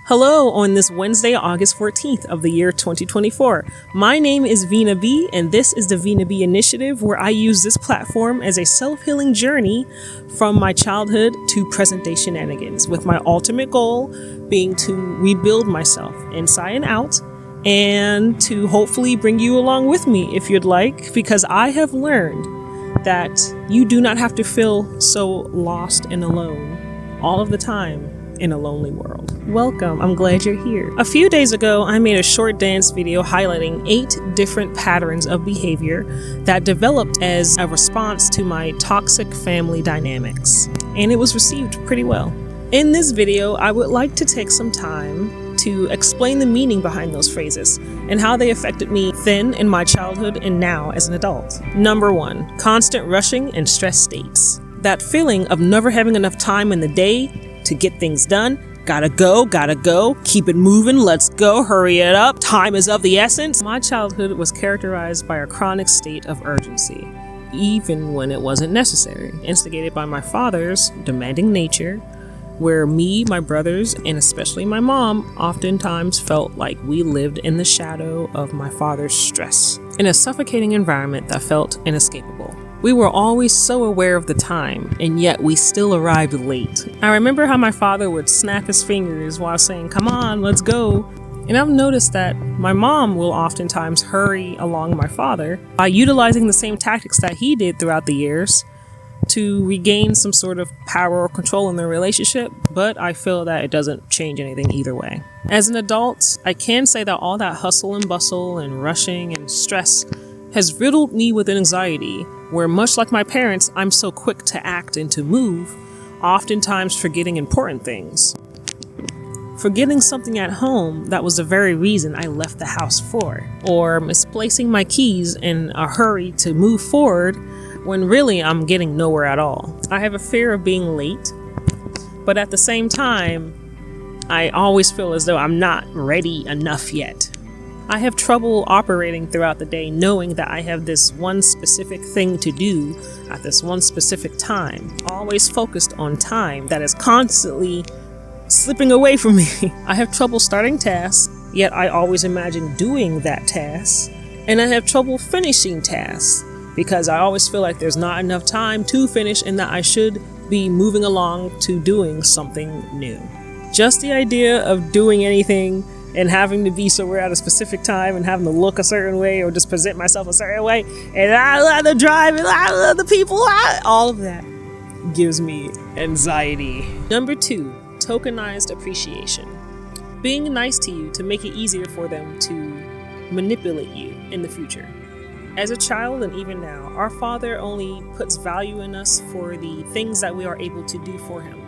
Hello on this Wednesday, August 14th of the year 2024. My name is Vina B, and this is the Vina B Initiative, where I use this platform as a self-healing journey from my childhood to present-day shenanigans, with my ultimate goal being to rebuild myself inside and out, and to hopefully bring you along with me if you'd like, because I have learned that you do not have to feel so lost and alone all of the time in a lonely world. Welcome, I'm glad you're here. A few days ago, I made a short dance video highlighting 8 different patterns of behavior that developed as a response to my toxic family dynamics, and it was received pretty well. In this video, I would like to take some time to explain the meaning behind those phrases and how they affected me then in my childhood and now as an adult. Number 1, constant rushing and stress states. That feeling of never having enough time in the day to get things done. Gotta go, keep it moving, let's go, hurry it up, time is of the essence. My childhood was characterized by a chronic state of urgency, even when it wasn't necessary, instigated by my father's demanding nature, where me, my brothers, and especially my mom oftentimes felt like we lived in the shadow of my father's stress, in a suffocating environment that felt inescapable. We were always so aware of the time, and yet we still arrived late. I remember how my father would snap his fingers while saying, "Come on, let's go." And I've noticed that my mom will oftentimes hurry along my father by utilizing the same tactics that he did throughout the years to regain some sort of power or control in their relationship, but I feel that it doesn't change anything either way. As an adult, I can say that all that hustle and bustle and rushing and stress has riddled me with anxiety, where much like my parents, I'm so quick to act and to move, oftentimes forgetting important things. Forgetting something at home that was the very reason I left the house for, or misplacing my keys in a hurry to move forward when really I'm getting nowhere at all. I have a fear of being late, but at the same time, I always feel as though I'm not ready enough yet. I have trouble operating throughout the day knowing that I have this one specific thing to do at this one specific time, always focused on time that is constantly slipping away from me. I have trouble starting tasks, yet I always imagine doing that task, and I have trouble finishing tasks because I always feel like there's not enough time to finish and that I should be moving along to doing something new. Just the idea of doing anything and having to be somewhere at a specific time and having to look a certain way or just present myself a certain way, and I love the drive and I love the people, all of that gives me anxiety. Number 2, tokenized appreciation. Being nice to you to make it easier for them to manipulate you in the future. As a child and even now, our Father only puts value in us for the things that we are able to do for Him,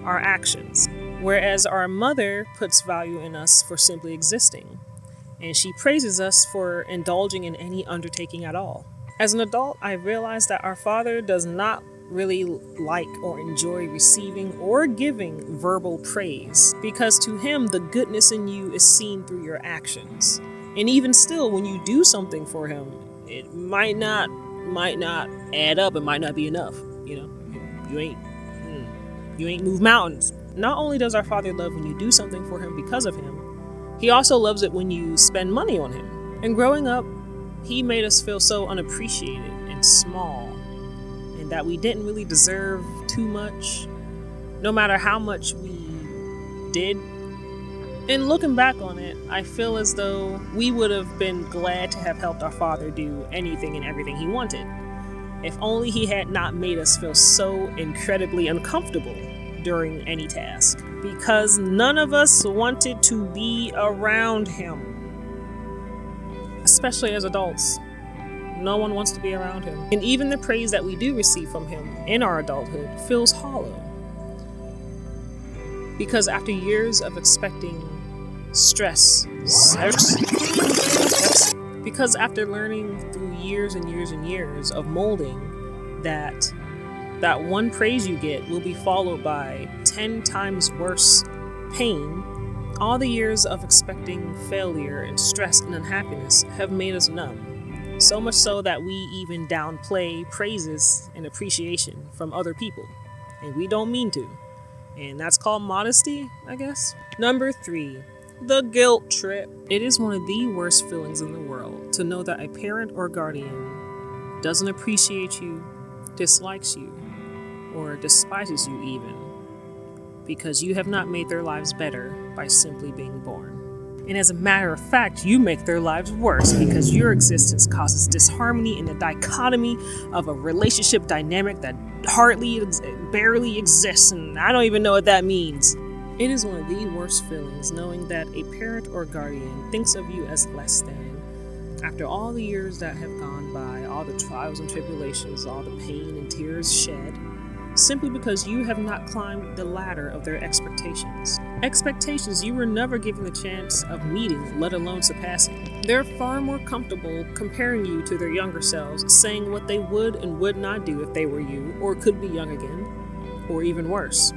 our actions. Whereas our mother puts value in us for simply existing, and she praises us for indulging in any undertaking at all. As an adult, I realized that our Father does not really like or enjoy receiving or giving verbal praise, because to Him, the goodness in you is seen through your actions. And even still, when you do something for Him, it might not add up, it might not be enough. You ain't moved mountains. Not only does our Father love when you do something for Him because of Him, He also loves it when you spend money on Him. And growing up, He made us feel so unappreciated and small, and that we didn't really deserve too much, no matter how much we did. And looking back on it, I feel as though we would have been glad to have helped our Father do anything and everything He wanted, if only He had not made us feel so incredibly uncomfortable during any task, because none of us wanted to be around Him. Especially as adults, no one wants to be around Him. And even the praise that we do receive from Him in our adulthood feels hollow, because after years of expecting because after learning through years and years and years of molding that one praise you get will be followed by 10 times worse pain, all the years of expecting failure and stress and unhappiness have made us numb. So much so that we even downplay praises and appreciation from other people. And we don't mean to. And that's called modesty, I guess. Number 3, the guilt trip. It is one of the worst feelings in the world to know that a parent or guardian doesn't appreciate you, dislikes you, or despises you even, because you have not made their lives better by simply being born. And as a matter of fact, you make their lives worse because your existence causes disharmony in the dichotomy of a relationship dynamic that barely exists, and I don't even know what that means. It is one of the worst feelings knowing that a parent or guardian thinks of you as less than. After all the years that have gone by, all the trials and tribulations, all the pain and tears shed, simply because you have not climbed the ladder of their expectations. Expectations you were never given the chance of meeting, let alone surpassing. They're far more comfortable comparing you to their younger selves, saying what they would and would not do if they were you, or could be young again, or even worse.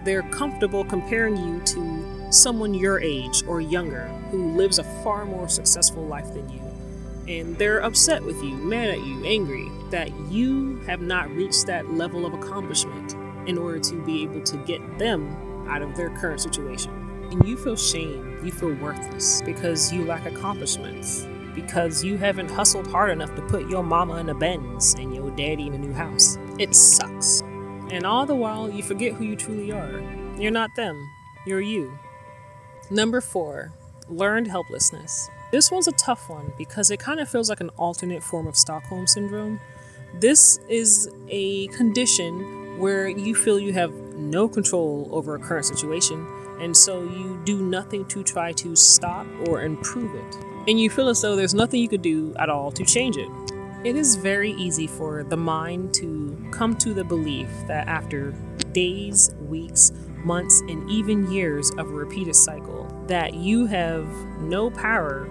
They're comfortable comparing you to someone your age or younger who lives a far more successful life than you. And they're upset with you, mad at you, angry that you have not reached that level of accomplishment in order to be able to get them out of their current situation. And you feel shame, you feel worthless because you lack accomplishments, because you haven't hustled hard enough to put your mama in a Benz and your daddy in a new house. It sucks. And all the while, you forget who you truly are. You're not them, you're you. Number 4, learned helplessness. This one's a tough one because it kind of feels like an alternate form of Stockholm Syndrome. This is a condition where you feel you have no control over a current situation, and so you do nothing to try to stop or improve it. And you feel as though there's nothing you could do at all to change it. It is very easy for the mind to come to the belief that after days, weeks, months, and even years of a repeated cycle, that you have no power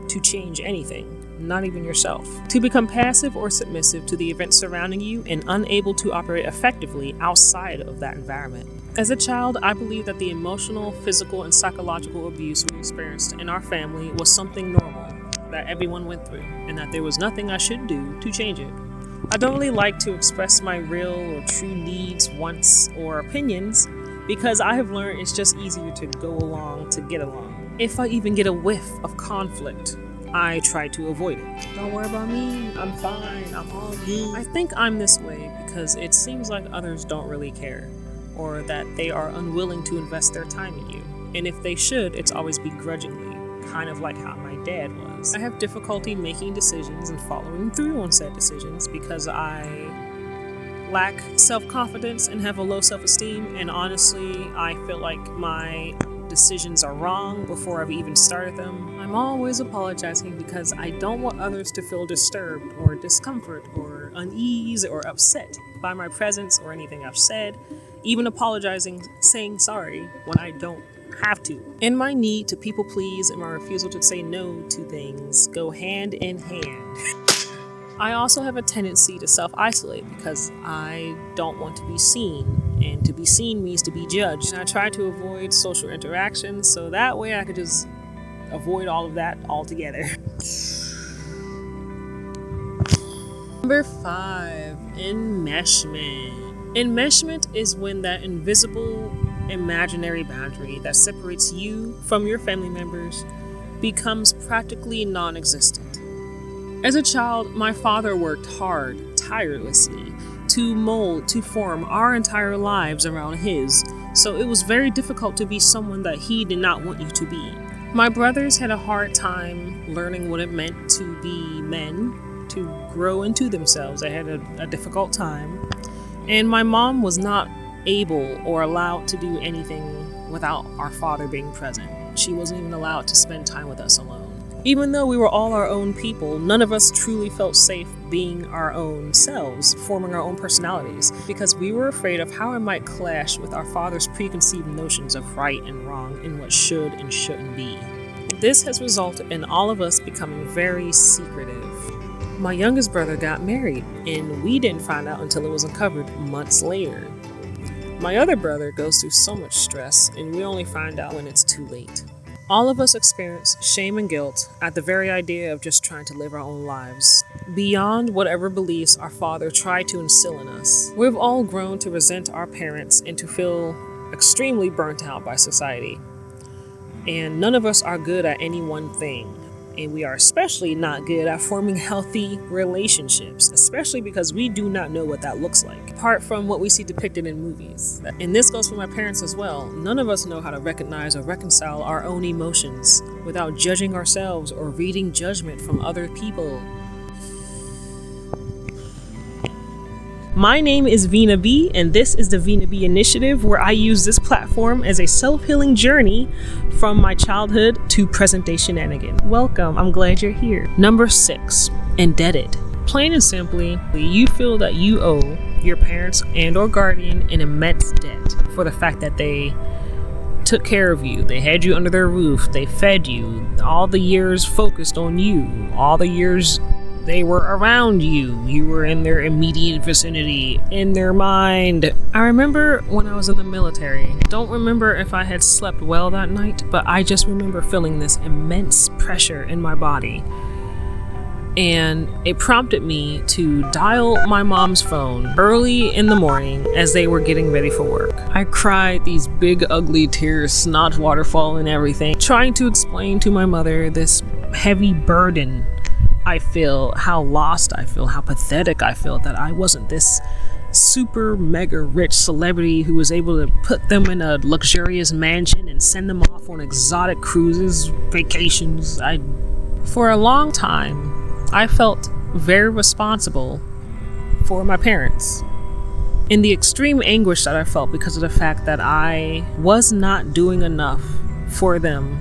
to change anything, not even yourself. To become passive or submissive to the events surrounding you and unable to operate effectively outside of that environment. As a child, I believe that the emotional, physical, and psychological abuse we experienced in our family was something normal that everyone went through, and that there was nothing I should do to change it. I don't really like to express my real or true needs, wants, or opinions because I have learned it's just easier to go along to get along. If I even get a whiff of conflict, I try to avoid it. Don't worry about me, I'm fine, I'm all good. I think I'm this way because it seems like others don't really care, or that they are unwilling to invest their time in you. And if they should, it's always begrudgingly, kind of like how my dad was. I have difficulty making decisions and following through on said decisions because I lack self-confidence and have a low self-esteem, and honestly, I feel like my decisions are wrong before I've even started them. I'm always apologizing because I don't want others to feel disturbed or discomfort or unease or upset by my presence or anything I've said, even apologizing, saying sorry when I don't have to. And my need to people please and my refusal to say no to things go hand in hand. I also have a tendency to self-isolate because I don't want to be seen, and to be seen means to be judged. And I try to avoid social interactions so that way I could just avoid all of that altogether. Number 5, enmeshment. Enmeshment is when that invisible imaginary boundary that separates you from your family members becomes practically non-existent. As a child, my father worked hard, tirelessly, to form our entire lives around his, so it was very difficult to be someone that he did not want you to be. My brothers had a hard time learning what it meant to be men, to grow into themselves. They had a difficult time, and my mom was not able or allowed to do anything without our father being present. She wasn't even allowed to spend time with us alone. Even though we were all our own people, none of us truly felt safe being our own selves, forming our own personalities, because we were afraid of how it might clash with our father's preconceived notions of right and wrong and what should and shouldn't be. This has resulted in all of us becoming very secretive. My youngest brother got married, and we didn't find out until it was uncovered months later. My other brother goes through so much stress, and we only find out when it's too late. All of us experience shame and guilt at the very idea of just trying to live our own lives, beyond whatever beliefs our father tried to instill in us. We've all grown to resent our parents and to feel extremely burnt out by society. And none of us are good at any one thing. And we are especially not good at forming healthy relationships, especially because we do not know what that looks like, apart from what we see depicted in movies. And this goes for my parents as well. None of us know how to recognize or reconcile our own emotions without judging ourselves or reading judgment from other people. My name is Vina B, and this is the Vina B Initiative, where I use this platform as a self-healing journey from my childhood to present-day shenanigans. Welcome, I'm glad you're here. Number 6, indebted. Plain and simply, you feel that you owe your parents and or guardian an immense debt for the fact that they took care of you, they had you under their roof, they fed you, all the years focused on you, all the years they were around you. You were in their immediate vicinity, in their mind. I remember when I was in the military. Don't remember if I had slept well that night, but I just remember feeling this immense pressure in my body. And it prompted me to dial my mom's phone early in the morning as they were getting ready for work. I cried these big ugly tears, snot waterfall and everything, trying to explain to my mother this heavy burden I feel, how lost I feel, how pathetic I feel that I wasn't this super mega rich celebrity who was able to put them in a luxurious mansion and send them off on exotic cruises, vacations. For a long time, I felt very responsible for my parents. In the extreme anguish that I felt because of the fact that I was not doing enough for them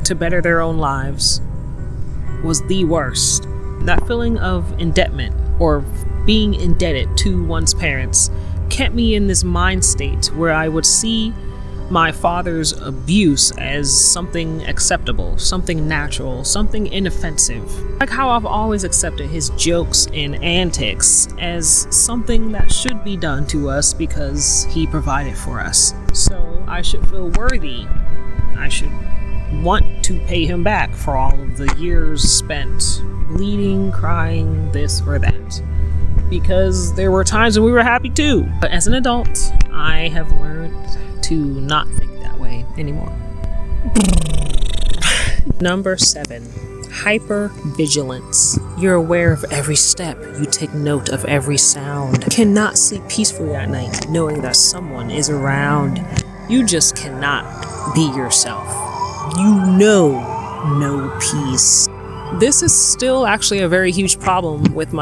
to better their own lives was the worst. That feeling of indebtment or being indebted to one's parents kept me in this mind state where I would see my father's abuse as something acceptable, something natural, something inoffensive. Like how I've always accepted his jokes and antics as something that should be done to us because he provided for us. So I should feel worthy. I should want to pay him back for all of the years spent bleeding, crying, this or that, because there were times when we were happy too. But as an adult, I have learned to not think that way anymore. Number 7, hypervigilance. You're aware of every step, you take note of every sound, cannot sleep peacefully at night knowing that someone is around. You just cannot be yourself. You know no peace. This is still actually a very huge problem with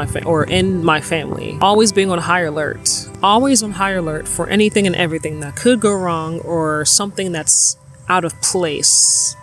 in my family. Always being on high alert. Always on high alert for anything and everything that could go wrong or something that's out of place.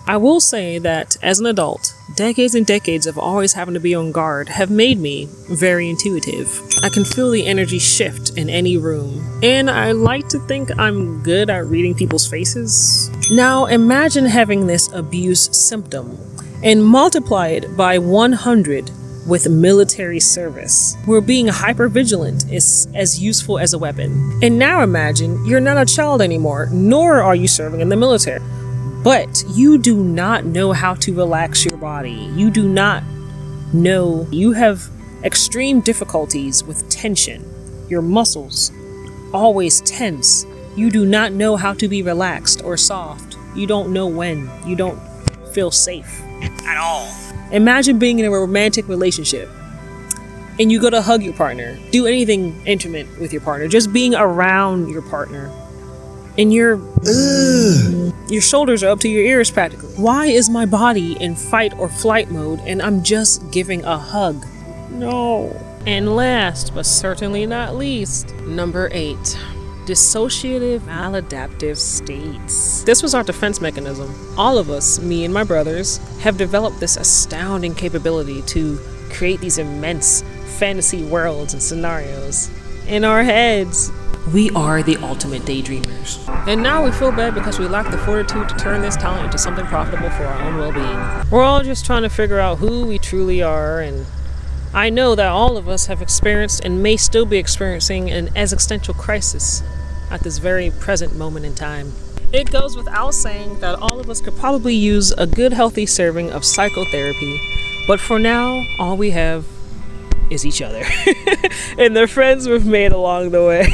I will say that as an adult, decades and decades of always having to be on guard have made me very intuitive. I can feel the energy shift in any room, and I like to think I'm good at reading people's faces. Now imagine having this abuse symptom and multiply it by 100 with military service, where being hypervigilant is as useful as a weapon. And now imagine you're not a child anymore, nor are you serving in the military. But you do not know how to relax your body. You do not know. You have extreme difficulties with tension. Your muscles always tense. You do not know how to be relaxed or soft. You don't know when. You don't feel safe at all. Imagine being in a romantic relationship and you go to hug your partner, do anything intimate with your partner, just being around your partner. And your shoulders are up to your ears practically. Why is my body in fight or flight mode and I'm just giving a hug? No. And last, but certainly not least, number 8, dissociative maladaptive states. This was our defense mechanism. All of us, me and my brothers, have developed this astounding capability to create these immense fantasy worlds and scenarios in our heads. We are the ultimate daydreamers. And now we feel bad because we lack the fortitude to turn this talent into something profitable for our own well-being. We're all just trying to figure out who we truly are, and I know that all of us have experienced and may still be experiencing an existential crisis at this very present moment in time. It goes without saying that all of us could probably use a good healthy serving of psychotherapy, but for now, all we have is each other and the friends we've made along the way.